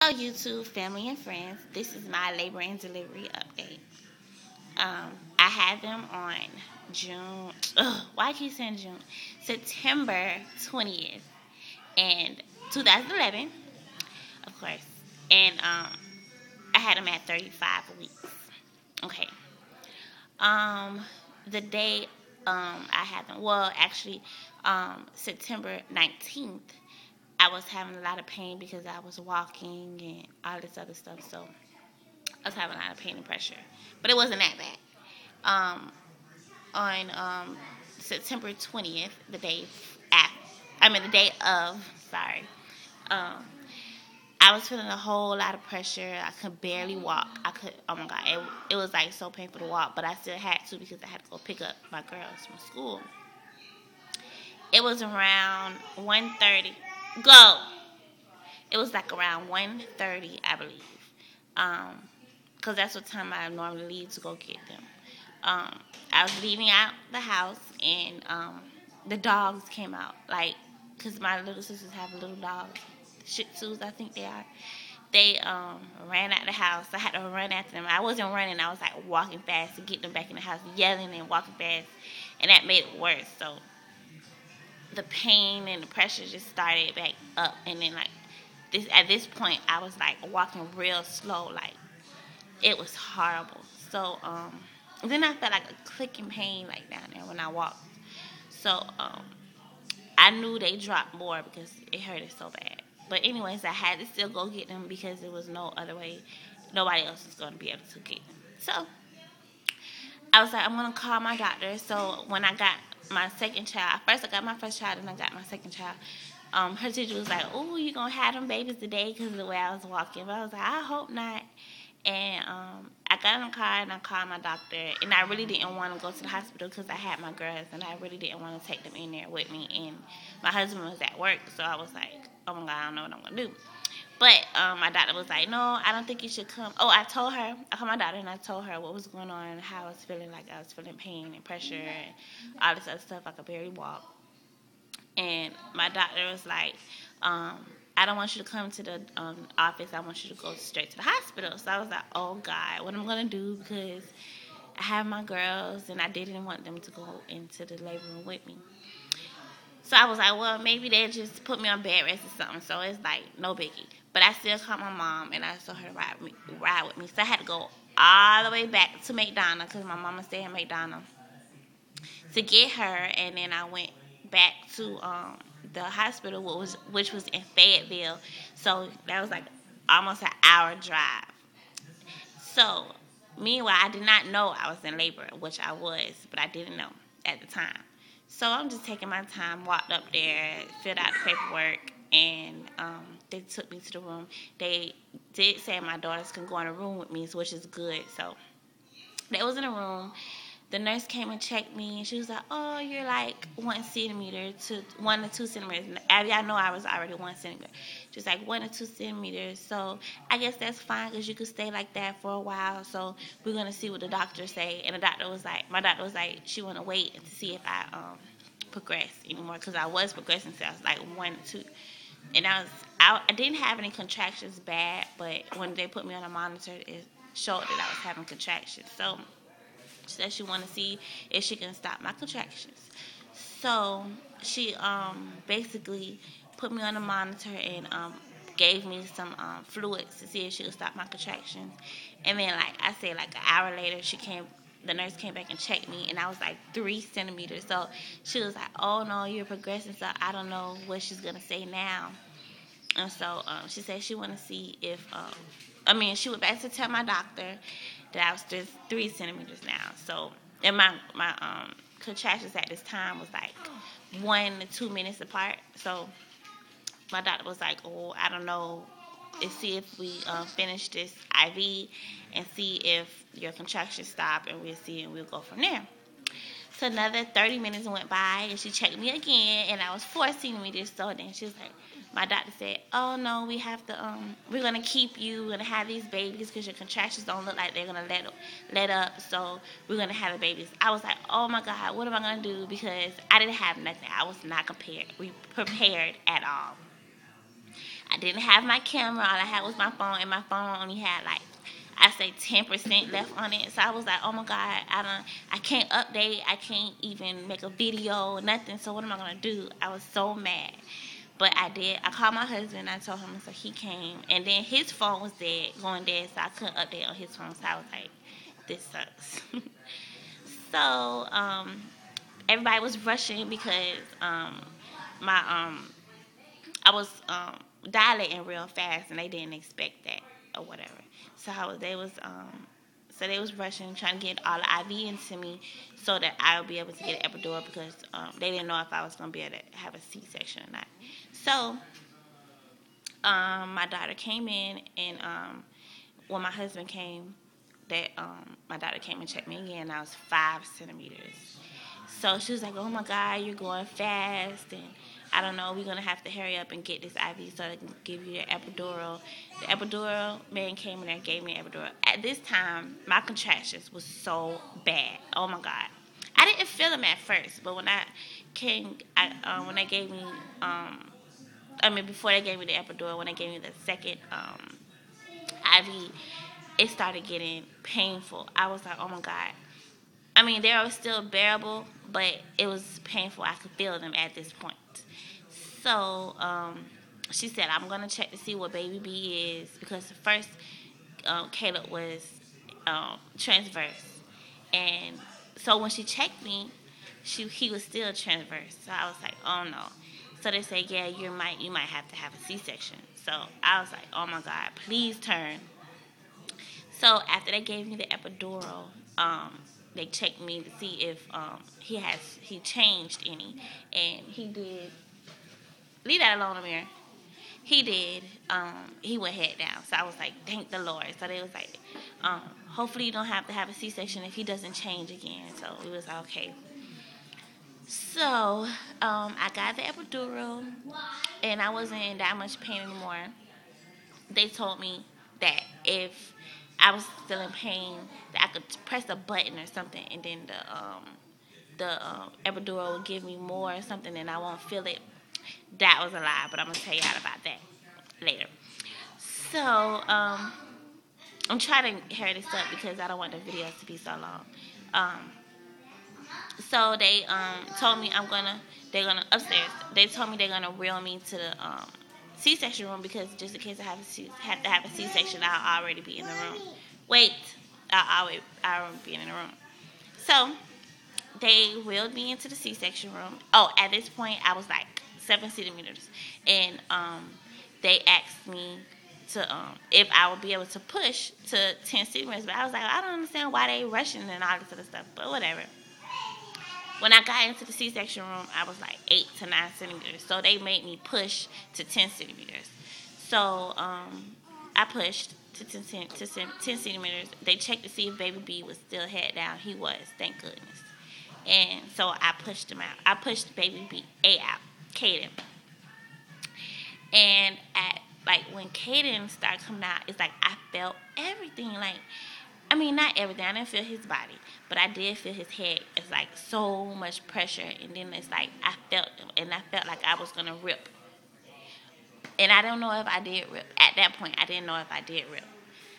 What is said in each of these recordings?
Hello, YouTube family and friends. This is my labor and delivery update. I had them on June. Why I keep saying June? September 20th and 2011, of course. And I had them at 35 weeks. Okay. Um, the day I had them. Well, actually, September 19th. I was having a lot of pain because I was walking and all this other stuff. So I was having a lot of pain and pressure, but it wasn't that bad. On September 20th, the day after, the day of, sorry, um, I was feeling a whole lot of pressure. I could barely walk. Oh my God, it was like so painful to walk, but I still had to because I had to go pick up my girls from school. It was around 1:30. Go. It was like around 1:30, I believe. Because that's what time I normally leave to go get them. I was leaving out the house, and the dogs came out. Like, because my little sisters have little dogs, Shih Tzus, I think they are. They ran out the house. I had to run after them. I wasn't running. I was like walking fast to get them back in the house, yelling and walking fast, and that made it worse. So the pain and the pressure just started back up, and then like this at this point, I was like walking real slow, like it was horrible. So then I felt like a clicking pain like down there when I walked. So I knew they dropped more because it hurted so bad. But anyways, I had to still go get them because there was no other way. Nobody else was going to be able to get them. So I was like, I'm going to call my doctor. So when I got my second child, first I got my first child and I got my second child. Her teacher was like, "Oh, you going to have them babies today?" because of the way I was walking. But I was like, I hope not. And I got in the car and I called my doctor. And I really didn't want to go to the hospital because I had my girls. And I really didn't want to take them in there with me. And my husband was at work. So I was like, oh my God, I don't know what I'm going to do. But my doctor was like, no, I don't think you should come. Oh, I called my doctor and I told her what was going on and how I was feeling. Like I was feeling pain and pressure and all this other stuff. I could barely walk. And my doctor was like, I don't want you to come to the office. I want you to go straight to the hospital. So I was like, oh God, what am I going to do? Because I have my girls and I didn't want them to go into the labor room with me. So I was like, well, maybe they'll just put me on bed rest or something. So it's like, no biggie. But I still called my mom and I told her to ride with me. So I had to go all the way back to McDonough because my mama stayed in McDonough to get her. And then I went back to the hospital, which was in Fayetteville. So that was like almost an hour drive. So meanwhile, I did not know I was in labor, which I was, but I didn't know at the time. So I'm just taking my time, walked up there, filled out the paperwork, and they took me to the room. They did say my daughters can go in a room with me, which is good. So they was in a room. The nurse came and checked me, and she was like, "Oh, you're like 1 centimeter to 1 to 2 centimeters." And y'all know I was already 1 centimeter. She was like 1 to 2 centimeters. So I guess that's fine because you could stay like that for a while. So we're gonna see what the doctor say. And my doctor was like, she want to wait to see if I progress anymore because I was progressing. So I was like 1 to 2, and I didn't have any contractions bad, but when they put me on a monitor, it showed that I was having contractions. So she said she wanted to see if she can stop my contractions. So she basically put me on a monitor and gave me some fluids to see if she could stop my contractions. And then, like I said, like an hour later, the nurse came back and checked me, and I was like 3 centimeters. So she was like, "Oh no, you're progressing." So I don't know what she's gonna say now. And so she said she want to see if, she went back to tell my doctor that I was just 3 centimeters now. So, and my contractions at this time was like 1 to 2 minutes apart. So my doctor was like, oh, I don't know. Let's see if we finish this IV and see if your contractions stop, and we'll see, and we'll go from there. So another 30 minutes went by, and she checked me again, and I was 4 centimeters. So then she was like, my doctor said, "Oh no, we have to. We're gonna keep you. We're gonna have these babies because your contractions don't look like they're gonna let up. So we're gonna have the babies." I was like, "Oh my God, what am I gonna do?" Because I didn't have nothing. I was not prepared at all. I didn't have my camera. All I had was my phone, and my phone only had like, I say 10% left on it. So I was like, oh my God, I can't update. I can't even make a video, nothing. So what am I gonna do? I was so mad. But I did. I called my husband. I told him, so he came. And then his phone was dead, going dead, so I couldn't update on his phone. So I was like, this sucks. So everybody was rushing because my I was dilating real fast, and they didn't expect that or whatever. So they was rushing, trying to get all the IV into me so that I would be able to get an epidural because they didn't know if I was gonna be able to have a C-section or not. So my daughter came in, and when my husband came, that my daughter came and checked me again, and I was 5 centimeters. So she was like, "Oh my God, you're going fast, and I don't know. We're gonna have to hurry up and get this IV so they can give you the epidural." The epidural man came in there and gave me an epidural. At this time, my contractions was so bad. Oh my God, I didn't feel them at first, but when when they gave me, before they gave me the epidural, when they gave me the second IV, it started getting painful. I was like, oh my God. They were still bearable, but it was painful. I could feel them at this point. So she said, I'm going to check to see what baby B is, because first Caleb was transverse. And so when she checked me, he was still transverse. So I was like, oh no. So they said, yeah, you might have to have a C-section. So I was like, oh my God, please turn. So after they gave me the epidural, they checked me to see if he changed any, and he did. Leave that alone, Amir. He did. He went head down. So I was like, thank the Lord. So they was like, hopefully you don't have to have a C-section if he doesn't change again. So it was okay. So I got the epidural, and I wasn't in that much pain anymore. They told me that if I was still in pain, that I could press a button or something, and then the epidural would give me more or something, and I won't feel it. That was a lie, but I'm gonna tell y'all about that later. So I'm trying to hurry this up because I don't want the videos to be so long. So they told me they're gonna upstairs. They told me they're gonna wheel me to the C-section room, because just in case I have to have a C-section, I'll already be in the room. Wait, I'll already be in the room. So they wheeled me into the C-section room. Oh, at this point I was like 7 centimeters, and they asked me to if I would be able to push to 10 centimeters. But I was like, I don't understand why they rushing and all this other stuff. But whatever. When I got into the C-section room, I was like 8 to 9 centimeters. So they made me push to 10 centimeters. So I pushed to 10 centimeters. They checked to see if baby B was still head down. He was, thank goodness. And so I pushed him out. I pushed baby B A out, Caden. And when Caden started coming out, it's like I felt everything. Not everything. I didn't feel his body, but I did feel his head. It's like so much pressure, and then it's like I felt like I was gonna rip. And I don't know if I did rip. At that point, I didn't know if I did rip,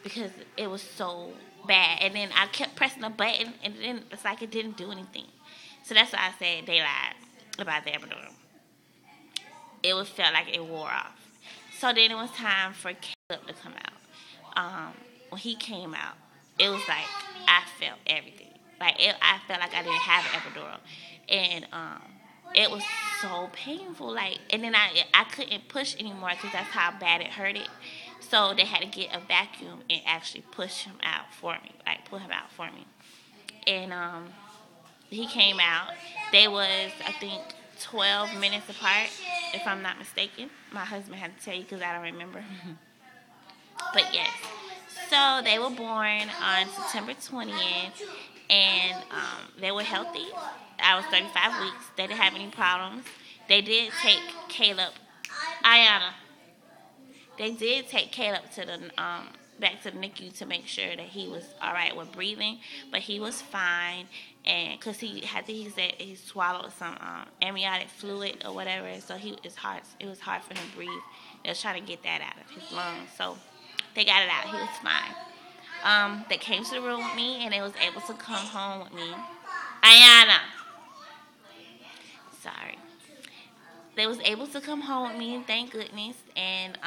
because it was so bad. And then I kept pressing the button, and then it's like it didn't do anything. So that's why I said they lied about the epidural. It felt like it wore off. So then it was time for Caleb to come out. When he came out, it was like I felt everything. I felt like I didn't have an epidural, and it was so painful. And then I couldn't push anymore because that's how bad it hurted. So they had to get a vacuum and actually push him out for me, pull him out for me. And he came out. They was, I think, 12 minutes apart, if I'm not mistaken. My husband had to tell you because I don't remember. But yes. So they were born on September 20th, and they were healthy. I was 35 weeks. They didn't have any problems. They did take Caleb, Ayana. They did take Caleb to the back to the NICU to make sure that he was all right with breathing, but he was fine. And because he said he swallowed some amniotic fluid or whatever, so it was hard for him to breathe. They was trying to get that out of his lungs. So they got it out. He was fine. They came to the room with me, and they was able to come home with me. Ayana. Sorry. They was able to come home with me, thank goodness. And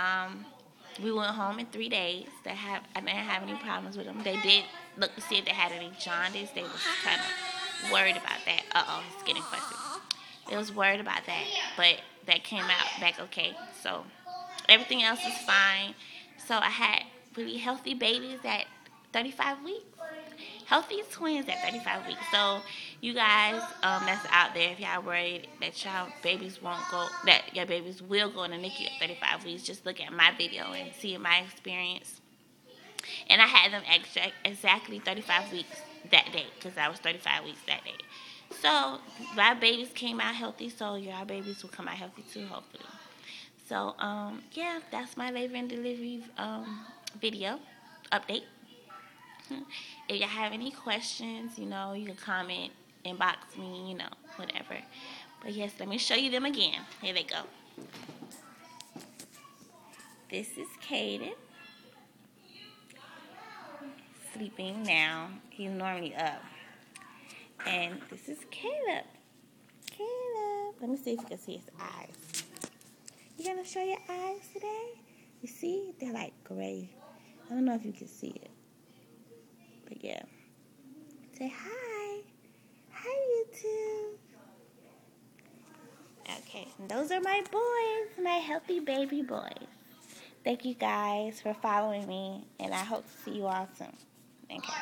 we went home in 3 days. I didn't have any problems with them. They did look to see if they had any jaundice. They was kind of worried about that. It's getting fussy. They was worried about that, but that came out back okay. So everything else is fine. So I had really healthy babies at 35 weeks. Healthy twins at 35 weeks. So you guys that's out there, if y'all worried that your babies will go in the NICU at 35 weeks, just look at my video and see my experience. And I had them exactly 35 weeks that day, because I was 35 weeks that day. So my babies came out healthy, so your babies will come out healthy too, hopefully. So yeah, that's my labor and delivery video update. If you have any questions, you can comment, inbox me, whatever. But yes, let me show you them again. Here they go. This is Caden. Sleeping now. He's normally up. And this is Caleb. Caleb. Let me see if you can see his eyes. You gonna show your eyes today? You see? They're like gray. I don't know if you can see it. But yeah. Say hi. Hi, YouTube. Okay. And those are my boys. My healthy baby boys. Thank you guys for following me. And I hope to see you all soon. Okay.